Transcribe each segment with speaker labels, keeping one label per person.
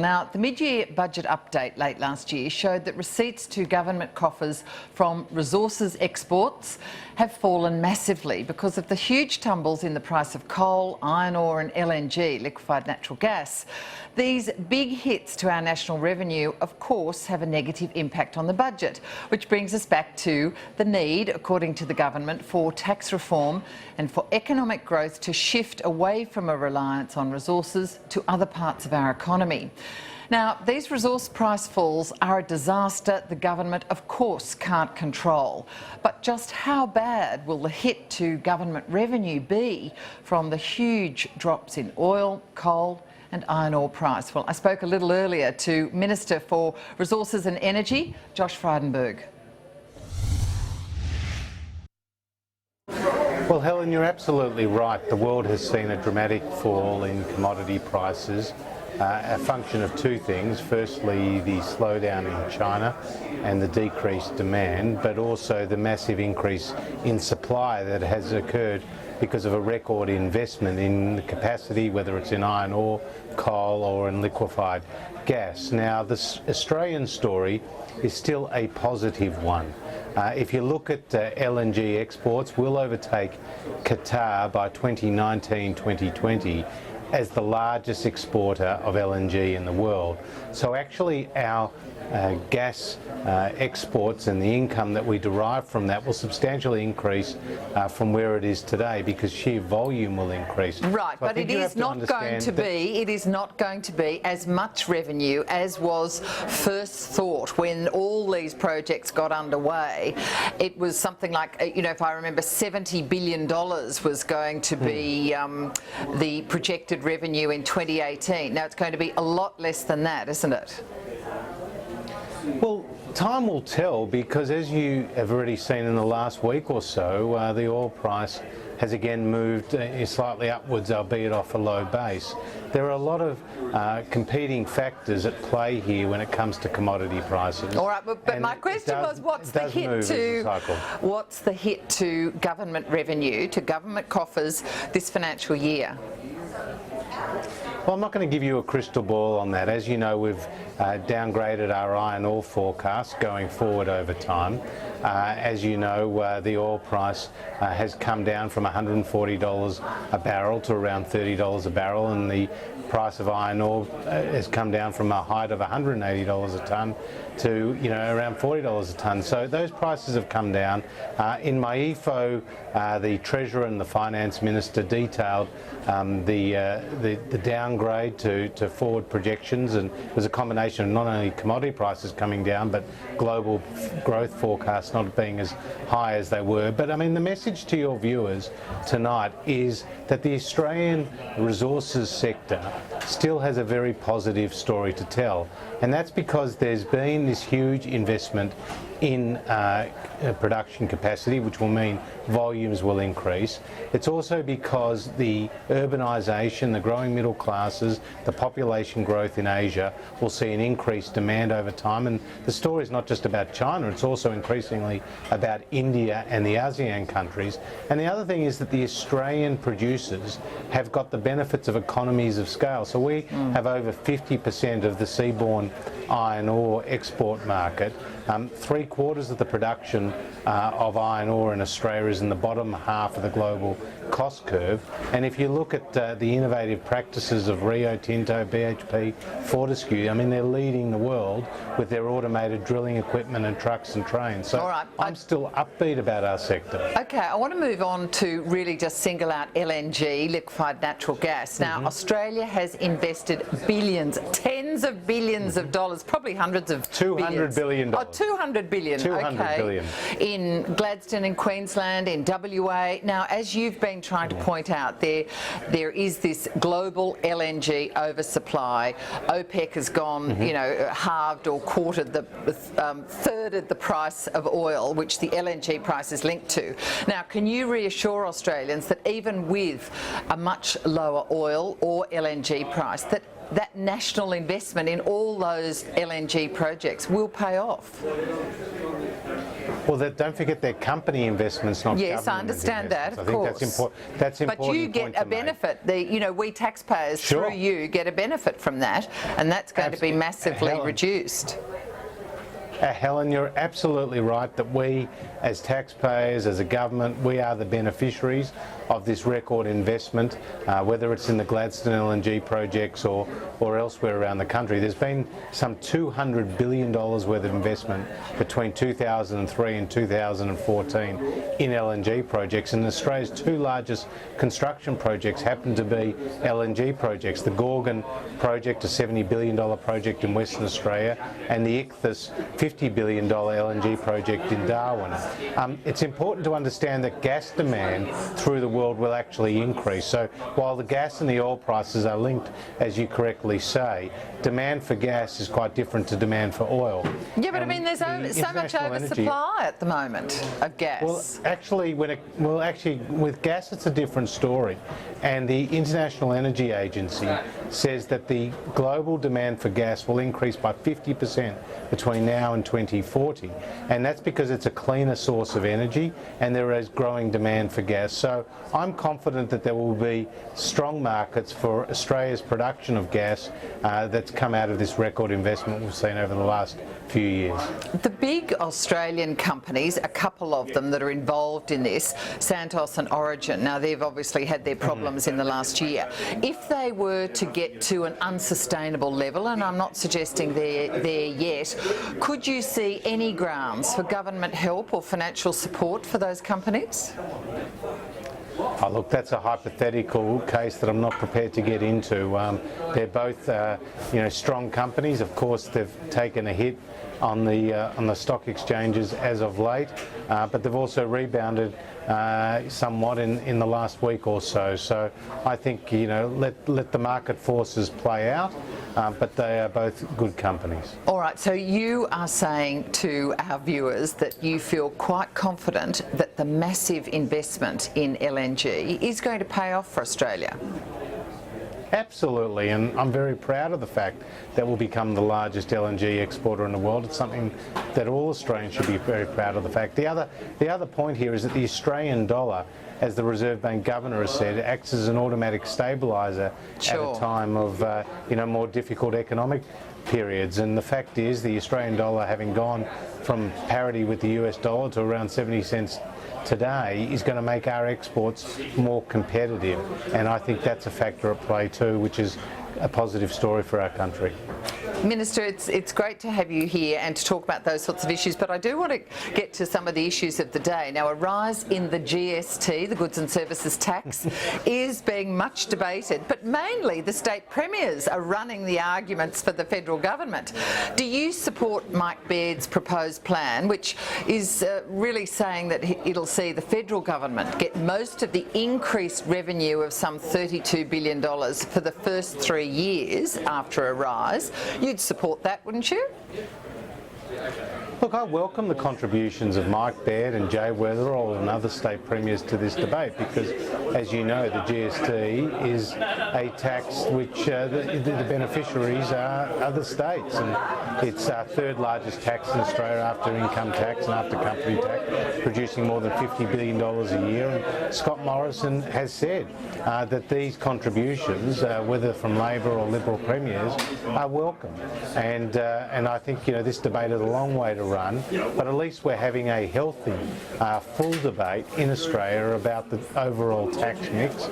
Speaker 1: Now, the mid-year budget update late last year showed that receipts to government coffers from resources exports have fallen massively because of the huge tumbles in the price of coal, iron ore and LNG, liquefied natural gas. These big hits to our national revenue, of course, have a negative impact on the budget, which brings us back to the need, according to the government, for tax reform and for economic growth to shift away from a reliance on resources to other parts of our economy. Now, these resource price falls are a disaster the government, of course, can't control. But just how bad will the hit to government revenue be from the huge drops in oil, coal and iron ore price? Well, I spoke a little earlier to Minister for Resources and Energy, Josh Frydenberg.
Speaker 2: Well, Helen, you're absolutely right. The world has seen a dramatic fall in commodity prices, a function of two things. Firstly, the slowdown in China and the decreased demand, but also the massive increase in supply that has occurred because of a record investment in the capacity, whether it's in iron ore, coal or in liquefied gas. Now, this Australian story is still a positive one. If you look at LNG exports, we'll overtake Qatar by 2019-2020 as the largest exporter of LNG in the world. So actually our gas exports and the income that we derive from that will substantially increase from where it is today because sheer volume will increase.
Speaker 1: Right,
Speaker 2: so
Speaker 1: but it is not going to be as much revenue as was first thought when all these projects got underway. It was something like, you know, if I remember, $70 billion was going to be the projected revenue in 2018. Now it's going to be a lot less than that, isn't it?
Speaker 2: Well, time will tell because, as you have already seen in the last week or so, the oil price has again moved slightly upwards, albeit off a low base. There are a lot of competing factors at play here when it comes to commodity prices.
Speaker 1: All right, but my question was, what's the hit to government revenue, to government coffers this financial year?
Speaker 2: Well, I'm not going to give you a crystal ball on that. As you know, we've downgraded our iron ore forecast going forward over time. As you know, the oil price has come down from $140 a barrel to around $30 a barrel, and the price of iron ore has come down from a height of $180 a tonne to, you know, around $40 a tonne. So those prices have come down. In my EFO, the Treasurer and the Finance Minister detailed the downgrade to forward projections, and it was a combination of not only commodity prices coming down but global growth forecasts not being as high as they were. But I mean, the message to your viewers tonight is that the Australian resources sector still has a very positive story to tell, and that's because there's been this huge investment in production capacity, which will mean volumes will increase. It's also because the urbanisation, the growing middle classes, the population growth in Asia will see an increased demand over time. And the story is not just about China, it's also increasingly about India and the ASEAN countries. And the other thing is that the Australian producers have got the benefits of economies of scale. So we have over 50% of the seaborne iron ore export market. 3/4 of the production of iron ore in Australia is in the bottom half of the global cost curve. And if you look at the innovative practices of Rio Tinto, BHP, Fortescue, I mean, they're leading the world with their automated drilling equipment and trucks and trains. So right, I'm still upbeat about our sector.
Speaker 1: Okay, I want to move on to really just single out LNG, liquefied natural gas. Now, Australia has invested billions, tens of billions of dollars, probably hundreds of
Speaker 2: $200 billion.
Speaker 1: Oh, 200 billion.
Speaker 2: 200 billion.
Speaker 1: In Gladstone in Queensland, in WA. Now, as you've been trying to point out, there is this global LNG oversupply. OPEC has gone, you know, halved or quartered thirded the price of oil, which the LNG price is linked to. Now, can you reassure Australians that even with a much lower oil or LNG price, that that national investment in all those LNG projects will pay off.
Speaker 2: Well, don't forget their company investments, not
Speaker 1: yes,
Speaker 2: government
Speaker 1: I understand that,
Speaker 2: investments.
Speaker 1: of
Speaker 2: I
Speaker 1: course.
Speaker 2: think that's important.
Speaker 1: But you get a benefit. We taxpayers through you get a benefit from that, and that's going to be massively reduced.
Speaker 2: Helen, you're absolutely right that we, as taxpayers, as a government, we are the beneficiaries of this record investment, whether it's in the Gladstone LNG projects or elsewhere around the country. There's been some $200 billion worth of investment between 2003 and 2014 in LNG projects, and Australia's two largest construction projects happen to be LNG projects. The Gorgon project, a $70 billion project in Western Australia, and the Ichthys $50 billion LNG project in Darwin. It's important to understand that gas demand through the world will actually increase. So while the gas and the oil prices are linked, as you correctly say, demand for gas is quite different to demand for oil.
Speaker 1: Yeah, but I mean, there's so much oversupply at the moment of gas.
Speaker 2: Well, actually, with gas, it's a different story. And the International Energy Agency says that the global demand for gas will increase by 50% between now and 2040. And that's because it's a cleaner source of energy and there is growing demand for gas. So I'm confident that there will be strong markets for Australia's production of gas that's come out of this record investment we've seen over the last few years.
Speaker 1: The big Australian companies, a couple of them that are involved in this, Santos and Origin, now they've obviously had their problems in the last year. If they were to get to an unsustainable level, and I'm not suggesting they're there yet, could you see any grounds for government help or financial support for those companies?
Speaker 2: Oh, look, that's a hypothetical case that I'm not prepared to get into. They're both, strong companies. Of course, they've taken a hit on the stock exchanges as of late, but they've also rebounded somewhat in the last week or so. So I think let the market forces play out, but they are both good companies.
Speaker 1: All right, so you are saying to our viewers that you feel quite confident that the massive investment in LNG is going to pay off for Australia?
Speaker 2: Absolutely, and I'm very proud of the fact that we'll become the largest LNG exporter in the world. It's something that all Australians should be very proud of the fact. The other point here is that the Australian dollar, as the Reserve Bank Governor has said, acts as an automatic stabiliser at a time of more difficult economic periods. And the fact is, the Australian dollar, having gone from parity with the US dollar to around 70 cents today, is going to make our exports more competitive, and I think that's a factor at play too, which is a positive story for our country.
Speaker 1: Minister, it's great to have you here and to talk about those sorts of issues, but I do want to get to some of the issues of the day. Now, a rise in the GST, the Goods and Services Tax, is being much debated, but mainly the state premiers are running the arguments for the federal government. Do you support Mike Baird's proposed plan, which is really saying that it'll see the federal government get most of the increased revenue of some $32 billion for the first 3 years after a rise? You'd support that, wouldn't you?
Speaker 2: Look, I welcome the contributions of Mike Baird and Jay Weatherall and other state premiers to this debate because, as you know, the GST is a tax which the beneficiaries are the states, and it's our third largest tax in Australia after income tax and after company tax, producing more than $50 billion a year. And Scott Morrison has said that these contributions, whether from Labor or Liberal premiers, are welcome. And I think this debate is a long way to run, but at least we're having a healthy, full debate in Australia about the overall tax mix,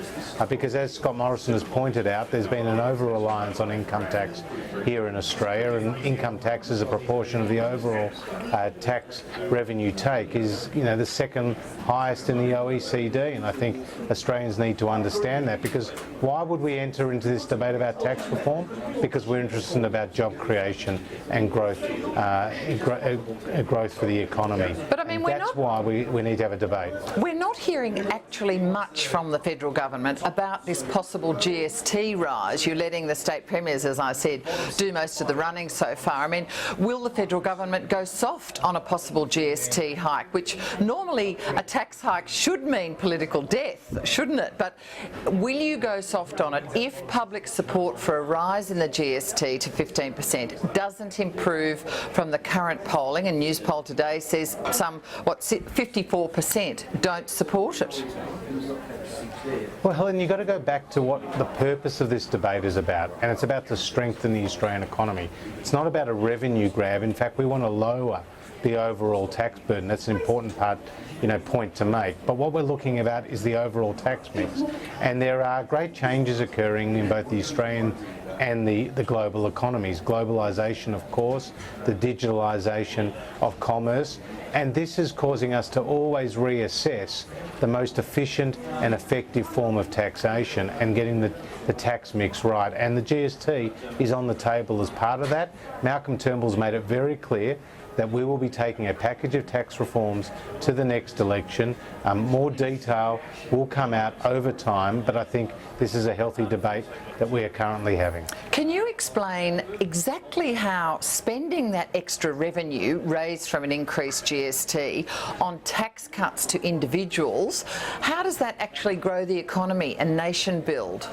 Speaker 2: because as Scott Morrison has pointed out, there's been an over-reliance on income tax here in Australia, and income tax as a proportion of the overall tax revenue take is the second highest in the OECD, and I think Australians need to understand that, because why would we enter into this debate about tax reform? Because we're interested about job creation and growth for the economy.
Speaker 1: But I mean,
Speaker 2: that's why we need to have a debate.
Speaker 1: We're not hearing actually much from the federal government about this possible GST rise. You're letting the state premiers, as I said, do most of the running so far. I mean, will the federal government go soft on a possible GST hike, which normally a tax hike should mean political death, shouldn't it? But will you go soft on it if public support for a rise in the GST to 15% doesn't improve from the current polling? And News Poll today says 54% don't support it.
Speaker 2: Well, Helen, you've got to go back to what the purpose of this debate is about, and it's about to strengthen the Australian economy. It's not about a revenue grab. In fact, we want to lower the overall tax burden. That's an important point to make. But what we're looking at is the overall tax mix. And there are great changes occurring in both the Australian and the global economies. Globalisation, of course, the digitalisation of commerce, and this is causing us to always reassess the most efficient and effective form of taxation and getting the tax mix right. And the GST is on the table as part of that. Malcolm Turnbull's made it very clear that we will be taking a package of tax reforms to the next election. More detail will come out over time, but I think this is a healthy debate that we are currently having.
Speaker 1: Can you explain exactly how spending that extra revenue raised from an increased GST on tax cuts to individuals, how does that actually grow the economy and nation build?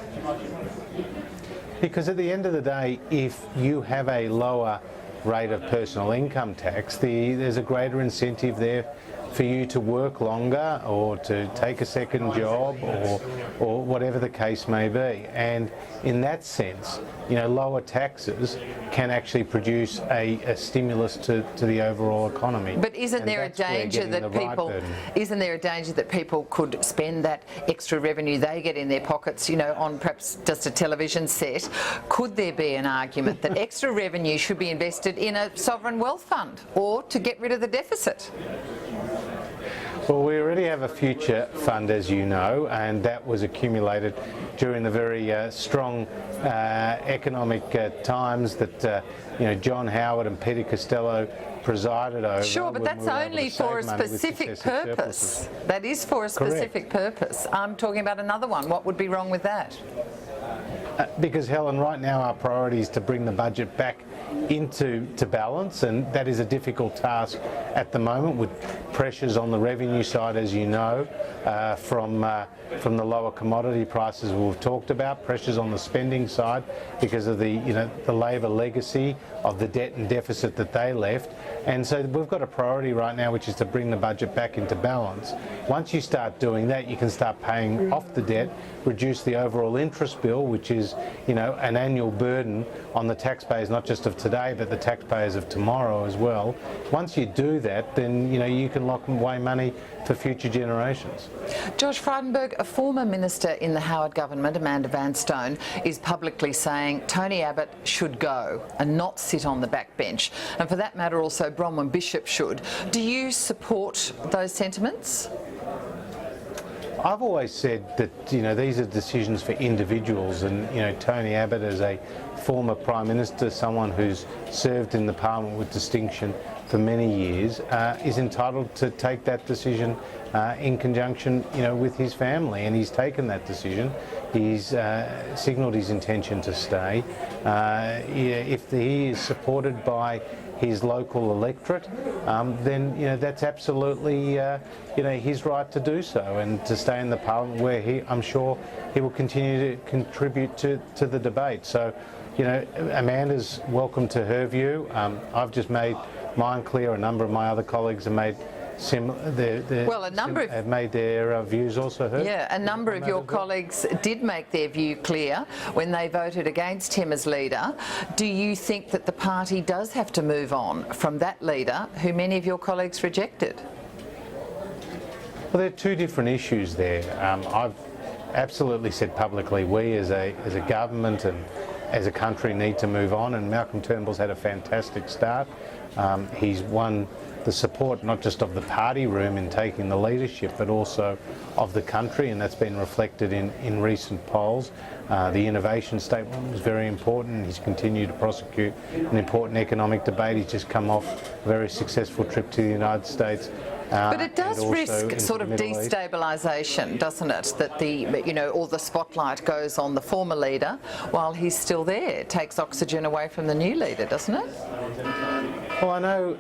Speaker 2: Because at the end of the day, if you have a lower rate of personal income tax, there's a greater incentive there for you to work longer or to take a second job or whatever the case may be. And in that sense, lower taxes can actually produce a stimulus to the overall economy.
Speaker 1: But isn't there a danger that people could spend that extra revenue they get in their pockets, on perhaps just a television set? Could there be an argument that extra revenue should be invested in a sovereign wealth fund or to get rid of the deficit?
Speaker 2: Well, we already have a future fund, as you know, and that was accumulated during the very strong economic times that John Howard and Peter Costello presided over.
Speaker 1: Sure, but that's only for a specific purpose. That is for a specific purpose. I'm talking about another one. What would be wrong with that?
Speaker 2: Because, Helen, right now our priority is to bring the budget back into balance, and that is a difficult task at the moment with pressures on the revenue side, as you know, from the lower commodity prices we've talked about, pressures on the spending side because of the Labor legacy of the debt and deficit that they left. And so we've got a priority right now, which is to bring the budget back into balance. Once you start doing that, you can start paying off the debt, reduce the overall interest bill, which is an annual burden on the taxpayers, not just of today, but the taxpayers of tomorrow as well. Once you do that, then you can lock away money for future generations.
Speaker 1: Josh Frydenberg, a former minister in the Howard government, Amanda Vanstone, is publicly saying Tony Abbott should go and not sit on the backbench. And for that matter, also Bronwyn Bishop should. Do you support those sentiments?
Speaker 2: I've always said that these are decisions for individuals, and Tony Abbott, as a former Prime Minister, someone who's served in the Parliament with distinction for many years, is entitled to take that decision in conjunction with his family, and he's taken that decision. He's signalled his intention to stay. If he is supported by his local electorate, then that's absolutely his right to do so, and to stay in the Parliament where I'm sure he will continue to contribute to the debate. So Amanda's welcome to her view. I've just made mine clear. A number of my other colleagues have made have made their views also heard.
Speaker 1: Yeah, a number of your colleagues did make their view clear when they voted against him as leader. Do you think that the party does have to move on from that leader who many of your colleagues rejected?
Speaker 2: Well, there are two different issues there. I've absolutely said publicly we as a government and as a country need to move on, and Malcolm Turnbull's had a fantastic start. He's won the support not just of the party room in taking the leadership, but also of the country, and that's been reflected in recent polls. The innovation statement was very important. He's continued to prosecute an important economic debate. He's just come off a very successful trip to the United States
Speaker 1: But it does
Speaker 2: and also
Speaker 1: risk
Speaker 2: into
Speaker 1: sort
Speaker 2: the
Speaker 1: of
Speaker 2: Middle East.
Speaker 1: destabilisation, doesn't it? That all the spotlight goes on the former leader while he's still there. It takes oxygen away from the new leader, doesn't it?
Speaker 2: Well, I know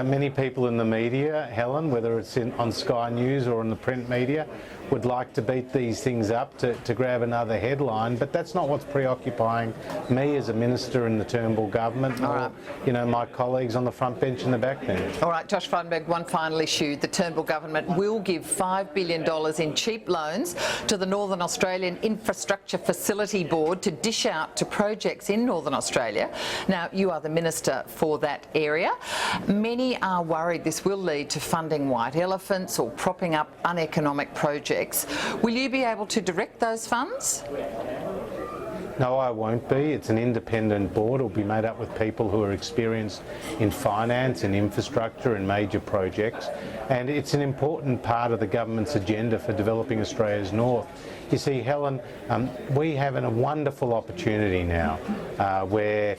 Speaker 2: many people in the media, Helen, whether it's on Sky News or in the print media, would like to beat these things up to grab another headline, but that's not what's preoccupying me as a minister in the Turnbull government, or my colleagues on the front bench and the back bench.
Speaker 1: All right, Josh Frydenberg, one final issue. The Turnbull government will give $5 billion in cheap loans to the Northern Australian Infrastructure Facility Board to dish out to projects in Northern Australia. Now, you are the minister for that area. Many are worried this will lead to funding white elephants or propping up uneconomic projects. Will you be able to direct those funds?
Speaker 2: No, I won't be. It's an independent board. It'll be made up with people who are experienced in finance and infrastructure and major projects. And it's an important part of the government's agenda for developing Australia's north. You see, Helen, we have a wonderful opportunity now where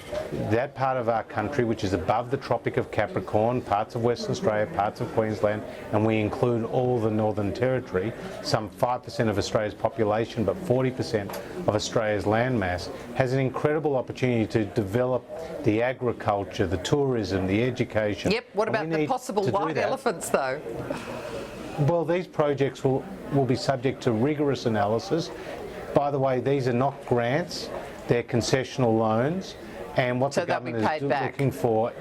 Speaker 2: that part of our country, which is above the Tropic of Capricorn, parts of Western Australia, parts of Queensland, and we include all the Northern Territory, some 5% of Australia's population, but 40% of Australia's landmass, has an incredible opportunity to develop the agriculture, the tourism, the education.
Speaker 1: Yep, what about the possible white elephants, though?
Speaker 2: Well, these projects will be subject to rigorous analysis. By the way, these are not grants, they're concessional loans, and what the government is looking for,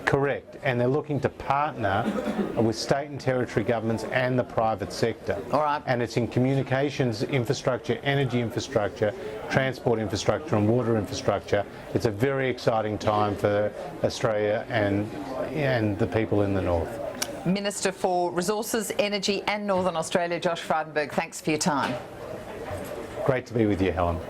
Speaker 2: correct, and they're looking to partner with state and territory governments and the private sector.
Speaker 1: All right.
Speaker 2: And it's in communications infrastructure, energy infrastructure, transport infrastructure and water infrastructure. It's a very exciting time for Australia and the people in the north.
Speaker 1: Minister for Resources, Energy and Northern Australia, Josh Frydenberg, thanks for your time.
Speaker 2: Great to be with you, Helen.